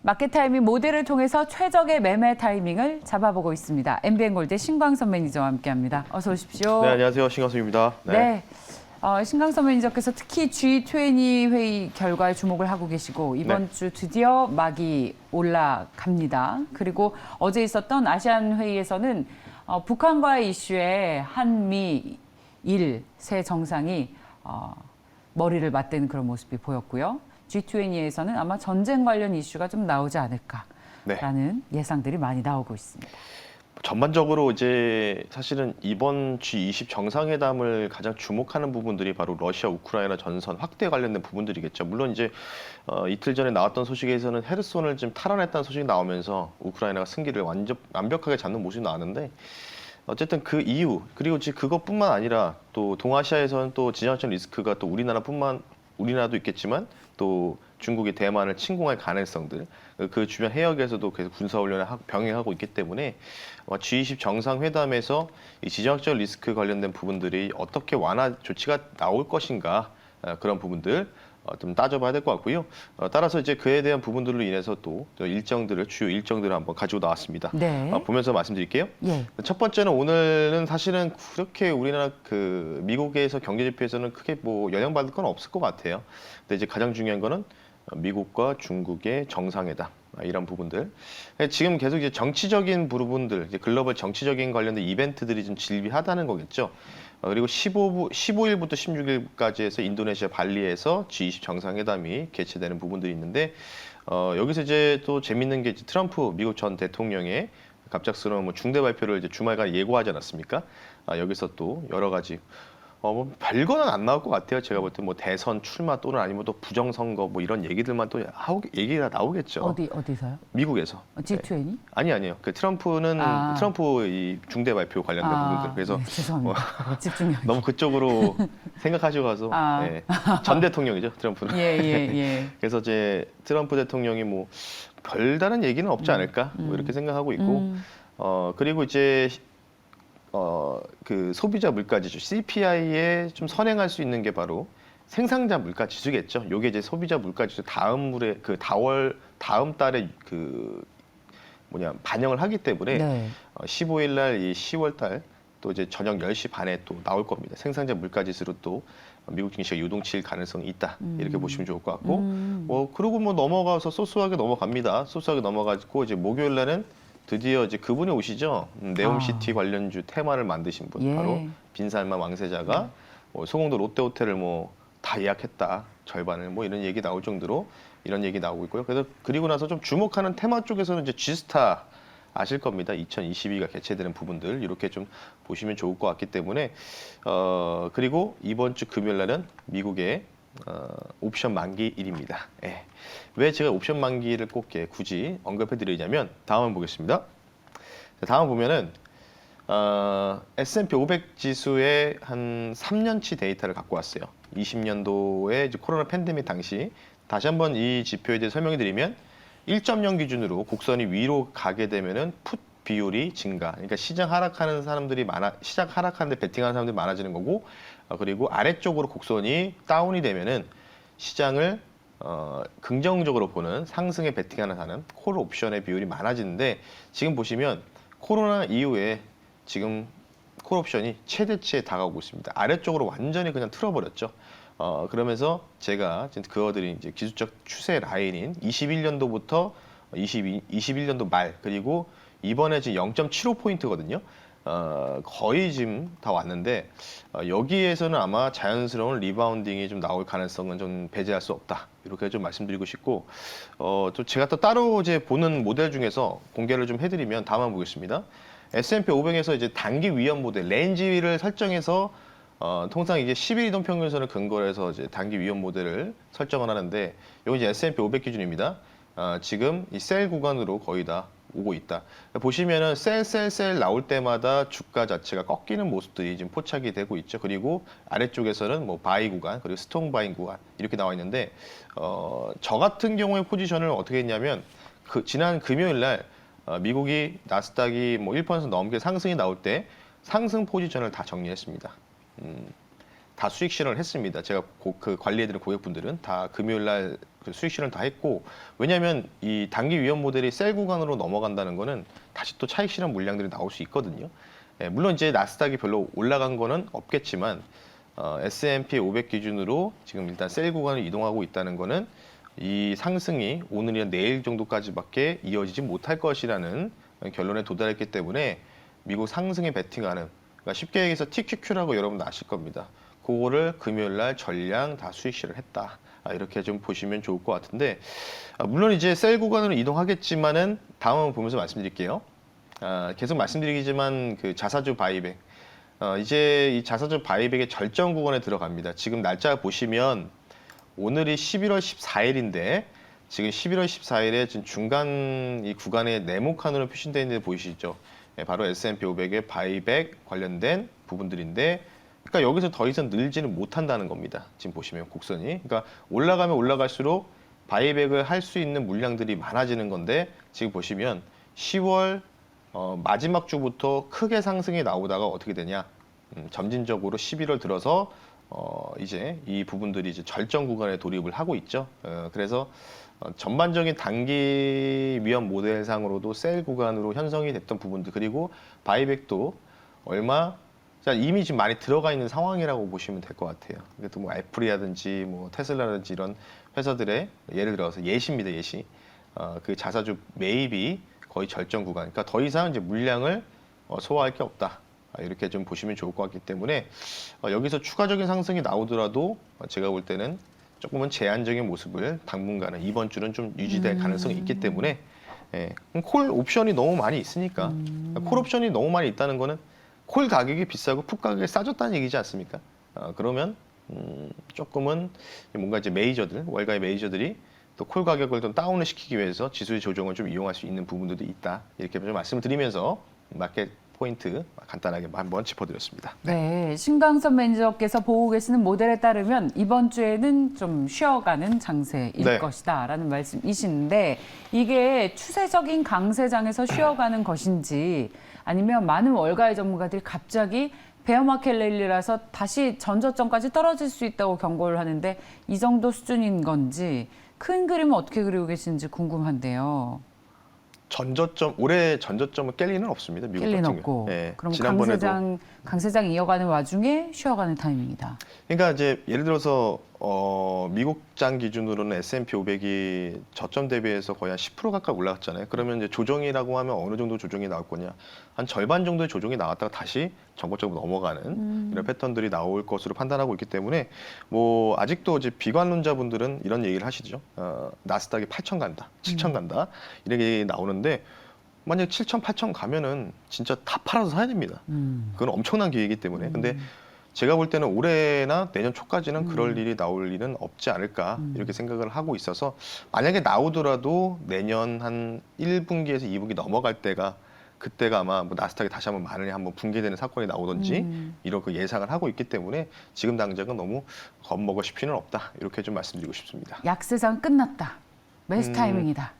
마켓 타이밍 모델을 통해서 최적의 매매 타이밍을 잡아보고 있습니다. MBN골드 신광선 매니저와 함께합니다. 어서 오십시오. 네, 안녕하세요. 신광선입니다. 네. 신광선 매니저께서 특히 G20 회의 결과에 주목을 하고 계시고 이번 주 드디어 막이 올라갑니다. 그리고 어제 있었던 아시안 회의에서는 북한과의 이슈에 한미 일 세 정상이 머리를 맞대는 그런 모습이 보였고요. G20에서는 아마 전쟁 관련 이슈가 좀 나오지 않을까라는 예상들이 많이 나오고 있습니다. 전반적으로 이제 사실은 이번 G20 정상회담을 가장 주목하는 부분들이 바로 러시아 우크라이나 전선 확대 관련된 부분들이겠죠. 물론 이제 이틀 전에 나왔던 소식에서는 헤르손을 지금 탈환했다는 소식이 나오면서 우크라이나가 승기를 완벽하게 잡는 모습이 나왔는데 어쨌든 그 이유 그리고 지금 그것뿐만 아니라 또 동아시아에서는 또 지정학적 리스크가 또 우리나라도 있겠지만 또 중국이 대만을 침공할 가능성들, 그 주변 해역에서도 계속 군사훈련을 병행하고 있기 때문에 G20 정상회담에서 이 지정학적 리스크 관련된 부분들이 어떻게 완화 조치가 나올 것인가 그런 부분들 좀 따져봐야 될 것 같고요. 따라서 이제 그에 대한 부분들로 인해서 또 주요 일정들을 한번 가지고 나왔습니다. 네. 보면서 말씀드릴게요. 예. 첫 번째는 오늘은 사실은 그렇게 우리나라 미국에서 경제 지표에서는 크게 뭐 영향받을 건 없을 것 같아요. 근데 이제 가장 중요한 거는 미국과 중국의 정상회담 이런 부분들. 지금 계속 이제 정치적인 부분들, 이제 글로벌 정치적인 관련된 이벤트들이 좀 질비하다는 거겠죠. 그리고 15일부터 16일까지 해서 인도네시아 발리에서 G20 정상회담이 개최되는 부분들이 있는데 여기서 이제 또 재밌는 게 트럼프 미국 전 대통령의 갑작스러운 중대 발표를 이제 주말간 예고하지 않았습니까? 여기서 또 여러 가지 뭐 별거는 안 나올 것 같아요. 제가 볼 때 뭐 대선 출마 또는 아니면 또 부정선거 뭐 이런 얘기들만 또 얘기가 나오겠죠. 어디서요? 미국에서. G20? 네. 아니요. 트럼프는 트럼프 이 중대 발표 관련된 부분들. 그래서 네, 죄송합니다. 집중력. 너무 그쪽으로 생각하시고 가서 네. 전 대통령이죠. 트럼프는. 예. 그래서 이제 트럼프 대통령이 뭐 별다른 얘기는 없지 않을까 뭐 이렇게 생각하고 있고 그리고 이제 그 소비자 물가지수 CPI에 좀 선행할 수 있는 게 바로 생산자 물가 지수겠죠. 요게 이제 소비자 물가 지수 다음 달에 반영을 하기 때문에 15일 날 이 10월 달 또 이제 저녁 10시 반에 또 나올 겁니다. 생산자 물가 지수로 또 미국 증시가 요동칠 가능성이 있다. 이렇게 보시면 좋을 것 같고 그리고 뭐 넘어가서 소소하게 넘어갑니다. 소소하게 넘어가고 이제 목요일 날은 드디어 이제 그분이 오시죠. 네옴시티 관련주 테마를 만드신 분 바로 빈살만 왕세자가 소공도 롯데호텔을 뭐 다 예약했다 절반을 뭐 이런 얘기 나올 정도로 이런 얘기 나오고 있고요. 그래서 그리고 나서 좀 주목하는 테마 쪽에서는 이제 G스타 아실 겁니다. 2022가 개최되는 부분들 이렇게 좀 보시면 좋을 것 같기 때문에 그리고 이번 주 금요일 날은 미국의 옵션 만기일입니다. 왜 제가 옵션 만기를 꼭 굳이 언급해 드리냐면 다음을 보겠습니다. 다음 보면은 S&P 500 지수의 한 3년치 데이터를 갖고 왔어요. 20년도에 이제 코로나 팬데믹 당시 다시 한번 이 지표에 대해 설명해 드리면 1.0 기준으로 곡선이 위로 가게 되면은 풋 비율이 증가. 그러니까 시장 하락하는데 베팅하는 사람들이 많아지는 거고 그리고 아래쪽으로 곡선이 다운이 되면은 시장을 긍정적으로 보는 상승에 베팅하는 사람 콜 옵션의 비율이 많아지는데 지금 보시면 코로나 이후에 지금 콜 옵션이 최대치에 다가오고 있습니다. 아래쪽으로 완전히 그냥 틀어버렸죠. 그러면서 제가 그어드린 이제 기술적 추세 라인인 21년도부터 21년도 말 그리고 이번에 지금 0.75포인트거든요. 거의 지금 다 왔는데 여기에서는 아마 자연스러운 리바운딩이 좀 나올 가능성은 좀 배제할 수 없다. 이렇게 좀 말씀드리고 싶고 또 제가 또 따로 이제 보는 모델 중에서 공개를 좀 해드리면 다음만 보겠습니다. S&P 500에서 이제 단기 위험 모델 레인지를 설정해서 통상 이게 10일 이동 평균선을 근거로 해서 이제 단기 위험 모델을 설정을 하는데 여기 이제 S&P 500 기준입니다. 지금 이 셀 구간으로 거의 다 오고 있다. 보시면은 셀 나올 때마다 주가 자체가 꺾이는 모습들이 지금 포착이 되고 있죠. 그리고 아래쪽에서는 뭐 바이 구간 그리고 스트롱 바잉 구간 이렇게 나와 있는데 저 같은 경우의 포지션을 어떻게 했냐면 지난 금요일 날 미국이 나스닥이 뭐 1% 넘게 상승이 나올 때 상승 포지션을 다 정리했습니다. 다 수익 실현을 했습니다. 제가 그 관리해드린 고객분들은 다 금요일 날 그 수익 실현 다 했고, 왜냐하면 이 단기 위험 모델이 셀 구간으로 넘어간다는 거는 다시 또 차익 실현 물량들이 나올 수 있거든요. 물론 이제 나스닥이 별로 올라간 거는 없겠지만 S&P 500 기준으로 지금 일단 셀 구간을 이동하고 있다는 거는 이 상승이 오늘이나 내일 정도까지밖에 이어지지 못할 것이라는 결론에 도달했기 때문에 미국 상승에 베팅하는, 그러니까 쉽게 얘기해서 TQQ라고 여러분도 아실 겁니다. 그거를 금요일 날 전량 다 수익 실현을 했다. 이렇게 좀 보시면 좋을 것 같은데, 물론 이제 셀 구간으로 이동하겠지만은 다음 한번 보면서 말씀드릴게요. 계속 말씀드리지만 그 자사주 바이백, 이제 이 자사주 바이백의 절정 구간에 들어갑니다. 지금 날짜 보시면 오늘이 11월 14일인데 지금 11월 14일에 지금 중간 이 구간에 네모칸으로 표시되어 있는 데 보이시죠? 바로 S&P 500의 바이백 관련된 부분들인데, 그러니까 여기서 더 이상 늘지는 못한다는 겁니다. 지금 보시면 곡선이. 그러니까 올라가면 올라갈수록 바이백을 할 수 있는 물량들이 많아지는 건데, 지금 보시면 10월 마지막 주부터 크게 상승이 나오다가 어떻게 되냐? 점진적으로 11월 들어서 이제 이 부분들이 이제 절정 구간에 돌입을 하고 있죠. 그래서 전반적인 단기 위험 모델상으로도 셀 구간으로 형성이 됐던 부분들, 그리고 바이백도 이미 지금 많이 들어가 있는 상황이라고 보시면 될 것 같아요. 그래도 뭐 애플이라든지 뭐 테슬라라든지 이런 회사들의 예를 들어서 예시입니다, 예시. 그 자사주 매입이 거의 절정 구간, 그러니까 더 이상 이제 물량을 소화할 게 없다. 이렇게 좀 보시면 좋을 것 같기 때문에 여기서 추가적인 상승이 나오더라도 제가 볼 때는 조금은 제한적인 모습을 당분간은 이번 주는 좀 유지될 가능성이 있기 때문에, 콜 옵션이 너무 많이 있으니까, 콜 옵션이 너무 많이 있다는 거는 콜 가격이 비싸고 풋 가격이 싸졌다는 얘기지 않습니까? 그러면 조금은 뭔가 이제 메이저들, 월가의 메이저들이 또 콜 가격을 좀 다운을 시키기 위해서 지수의 조정을 좀 이용할 수 있는 부분들도 있다. 이렇게 좀 말씀을 드리면서 마켓 포인트 간단하게 한번 짚어드렸습니다. 네, 신강선 매니저께서 보고 계시는 모델에 따르면 이번 주에는 좀 쉬어가는 장세일 네. 것이다라는 말씀이신데, 이게 추세적인 강세장에서 쉬어가는 것인지 아니면 많은 월가의 전문가들이 갑자기 베어마켓 랠리라서 다시 전저점까지 떨어질 수 있다고 경고를 하는데, 이 정도 수준인 건지 큰 그림은 어떻게 그리고 계신지 궁금한데요. 올해 전저점을 깰 리는 없습니다. 미국 깰 리는 같은 없고. 경우. 그럼 지난번에도 강세장 이어가는 와중에 쉬어가는 타임입니다. 그러니까 이제 예를 들어서 미국장 기준으로는 S&P 500이 저점 대비해서 거의 한 10% 가까이 올라갔잖아요. 그러면 이제 조정이라고 하면 어느 정도 조정이 나올 거냐? 한 절반 정도의 조정이 나왔다가 다시 정고점으로 넘어가는 이런 패턴들이 나올 것으로 판단하고 있기 때문에, 뭐 아직도 이제 비관론자분들은 이런 얘기를 하시죠. 나스닥이 8천 간다, 7천 간다 이런 얘기 나오는데, 만약 7천, 8천 가면은 진짜 다 팔아서 사야 됩니다. 그건 엄청난 기회이기 때문에. 근데 제가 볼 때는 올해나 내년 초까지는 그럴 일이 나올 일은 없지 않을까 이렇게 생각을 하고 있어서, 만약에 나오더라도 내년 한 1분기에서 2분기 넘어갈 때가, 그때가 아마 뭐 나스닥이 다시 한번 만약에 한번 붕괴되는 사건이 나오든지 이렇게 예상을 하고 있기 때문에 지금 당장은 너무 겁먹을 필요는 없다, 이렇게 좀 말씀드리고 싶습니다. 약세장 끝났다. 매수 타이밍이다.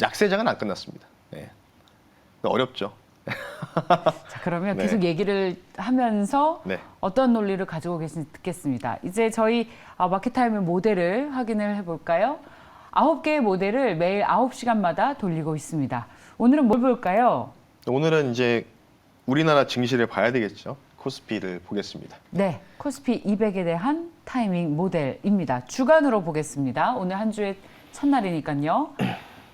약세장은 안 끝났습니다. 네. 어렵죠. 자, 그러면 네. 계속 얘기를 하면서 네. 어떤 논리를 가지고 계신지 듣겠습니다. 이제 저희 마켓타임의 모델을 확인을 해볼까요? 9개의 모델을 매일 9시간마다 돌리고 있습니다. 오늘은 뭘 볼까요? 오늘은 이제 우리나라 증시를 봐야 되겠죠. 코스피를 보겠습니다. 네, 코스피 200에 대한 타이밍 모델입니다. 주간으로 보겠습니다. 오늘 한 주의 첫날이니까요.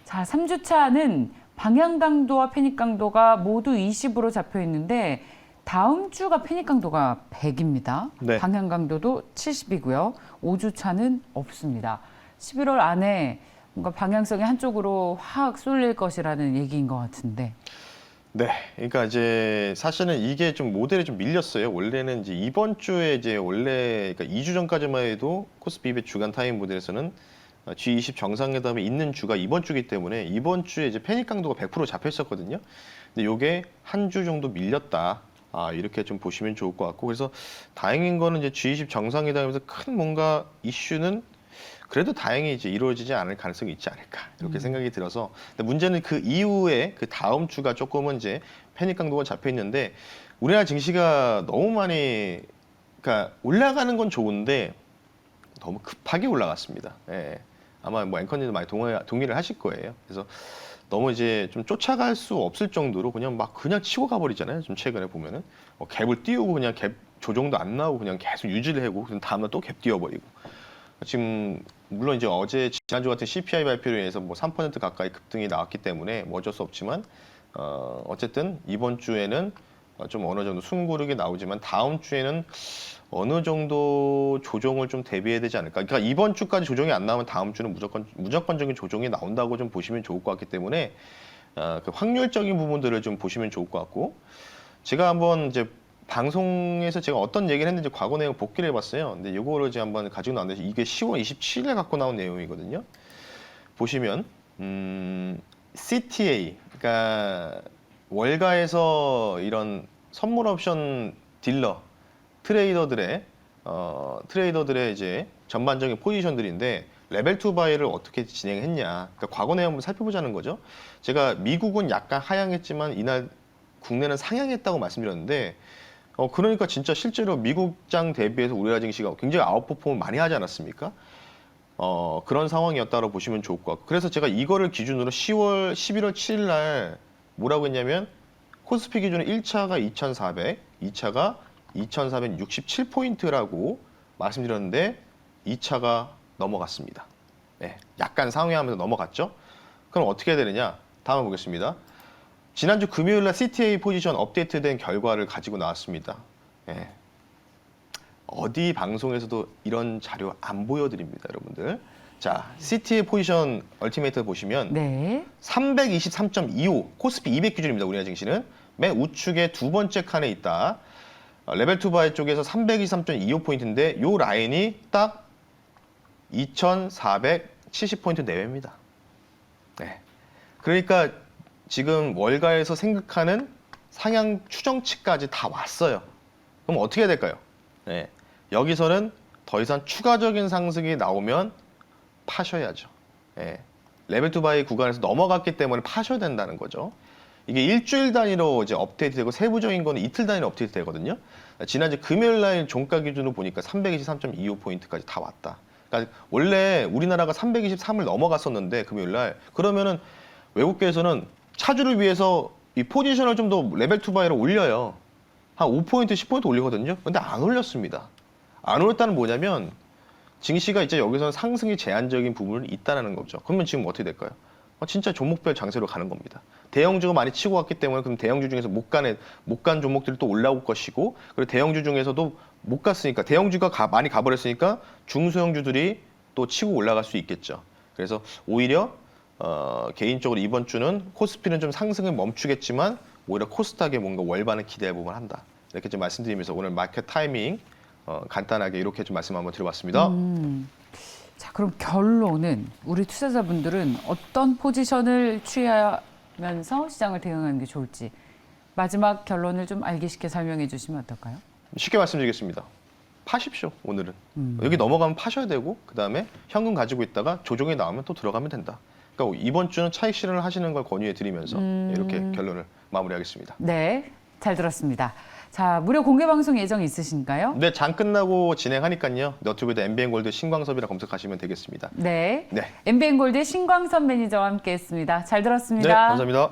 자, 3주차는 방향 강도와 패닉 강도가 모두 20으로 잡혀 있는데, 다음 주가 패닉 강도가 100입니다. 네. 방향 강도도 70이고요. 5주차는 없습니다. 11월 안에 뭔가 방향성이 한쪽으로 확 쏠릴 것이라는 얘기인 것 같은데. 네, 그러니까 이제 사실은 이게 좀 모델이 좀 밀렸어요. 원래는 이제 이번 주에 이제 원래 그러니까 2주 전까지만 해도 코스피 200 주간 타임 모델에서는 G20 정상회담이 있는 주가 이번 주기 때문에 이번 주에 이제 패닉 강도가 100% 잡혀 있었거든요. 근데 이게 한 주 정도 밀렸다. 이렇게 좀 보시면 좋을 것 같고, 그래서 다행인 거는 이제 G20 정상회담에서 큰 뭔가 이슈는 그래도 다행히 이제 이루어지지 않을 가능성이 있지 않을까 이렇게 생각이 들어서, 근데 문제는 그 이후에 그 다음 주가 조금은 이제 패닉 강도가 잡혀 있는데, 우리나라 증시가 너무 많이 그러니까 올라가는 건 좋은데 너무 급하게 올라갔습니다. 예. 아마 뭐 앵커님도 많이 동의를 하실 거예요. 그래서 너무 이제 좀 쫓아갈 수 없을 정도로 그냥 치고 가버리잖아요. 좀 최근에 보면은 갭을 띄우고 그냥 갭 조정도 안 나오고 그냥 계속 유지를 하고 다음날 또 갭 띄워버리고. 지금 물론 이제 지난주 같은 CPI 발표로 인해서 뭐 3% 가까이 급등이 나왔기 때문에 뭐 어쩔 수 없지만 어쨌든 이번 주에는 좀 어느 정도 숨고르게 나오지만 다음 주에는 어느 정도 조정을 좀 대비해야 되지 않을까. 그러니까 이번 주까지 조정이 안 나오면 다음 주는 무조건적인 조정이 나온다고 좀 보시면 좋을 것 같기 때문에 그 확률적인 부분들을 좀 보시면 좋을 것 같고, 제가 한번 이제 방송에서 제가 어떤 얘기를 했는지 과거 내용 복기를 해봤어요. 근데 이거를 제가 한번 가지고 나왔는데 이게 10월 27일에 갖고 나온 내용이거든요. 보시면 CTA, 그러니까 월가에서 이런 선물 옵션 딜러 트레이더들의 이제 전반적인 포지션들인데 레벨 2 바이를 어떻게 진행했냐. 그러니까 과거 내용 한번 살펴보자는 거죠. 제가 미국은 약간 하향했지만 이날 국내는 상향했다고 말씀드렸는데 그러니까 진짜 실제로 미국장 대비해서 우리나라 증시가 굉장히 아웃퍼폼을 많이 하지 않았습니까? 그런 상황이었다고 보시면 좋을 것 같고, 그래서 제가 이거를 기준으로 11월 7일 날 뭐라고 했냐면 코스피 기준으로 1차가 2,400, 2차가 2,467포인트라고 말씀드렸는데 2차가 넘어갔습니다. 네, 약간 상회하면서 넘어갔죠. 그럼 어떻게 해야 되느냐? 다음 보겠습니다. 지난주 금요일 날 CTA 포지션 업데이트된 결과를 가지고 나왔습니다. 네. 어디 방송에서도 이런 자료 안 보여드립니다, 여러분들. 자, CTA 포지션 얼티메이터 보시면 네. 323.25 코스피 200 기준입니다. 우리나라 증시는 맨 우측에 두 번째 칸에 있다. 레벨 2 바이 쪽에서 323.25포인트인데 요 라인이 딱 2,470포인트 내외입니다. 네. 그러니까 지금 월가에서 생각하는 상향 추정치까지 다 왔어요. 그럼 어떻게 해야 될까요? 네. 여기서는 더 이상 추가적인 상승이 나오면 파셔야죠. 네. 레벨 2 바이 구간에서 넘어갔기 때문에 파셔야 된다는 거죠. 이게 일주일 단위로 이제 업데이트되고 세부적인 거는 이틀 단위로 업데이트 되거든요. 지난주 금요일 날 종가 기준으로 보니까 323.25포인트까지 다 왔다. 그러니까 원래 우리나라가 323을 넘어갔었는데 금요일 날, 그러면은 외국계에서는 차주를 위해서 이 포지션을 좀 더 레벨 2 바이로 올려요. 한 5포인트, 10포인트 올리거든요. 근데 안 올렸습니다. 안 올렸다는 뭐냐면 증시가 이제 여기서는 상승이 제한적인 부분이 있다는 거죠. 그러면 지금 어떻게 될까요? 진짜 종목별 장세로 가는 겁니다. 대형주가 많이 치고 왔기 때문에 그럼 대형주 중에서 못 간 종목들이 또 올라올 것이고, 그리고 대형주 중에서도 못 갔으니까 대형주가 많이 가버렸으니까 중소형주들이 또 치고 올라갈 수 있겠죠. 그래서 오히려 개인적으로 이번 주는 코스피는 좀 상승을 멈추겠지만 오히려 코스닥에 뭔가 월반을 기대해 보면 한다. 이렇게 좀 말씀드리면서 오늘 마켓 타이밍 간단하게 이렇게 좀 말씀 한번 드려봤습니다. 자, 그럼 결론은 우리 투자자분들은 어떤 포지션을 취하면서 시장을 대응하는 게 좋을지 마지막 결론을 좀 알기 쉽게 설명해 주시면 어떨까요? 쉽게 말씀드리겠습니다. 파십시오, 오늘은. 여기 넘어가면 파셔야 되고, 그 다음에 현금 가지고 있다가 조정이 나오면 또 들어가면 된다. 그러니까 이번 주는 차익 실현을 하시는 걸 권유해 드리면서 이렇게 결론을 마무리하겠습니다. 네, 잘 들었습니다. 자, 무료 공개 방송 예정 있으신가요? 네, 장 끝나고 진행하니까요. 너튜브에도 MBN골드 신광섭이라 검색하시면 되겠습니다. 네. 네. MBN골드 신광섭 매니저와 함께했습니다. 잘 들었습니다. 네, 감사합니다.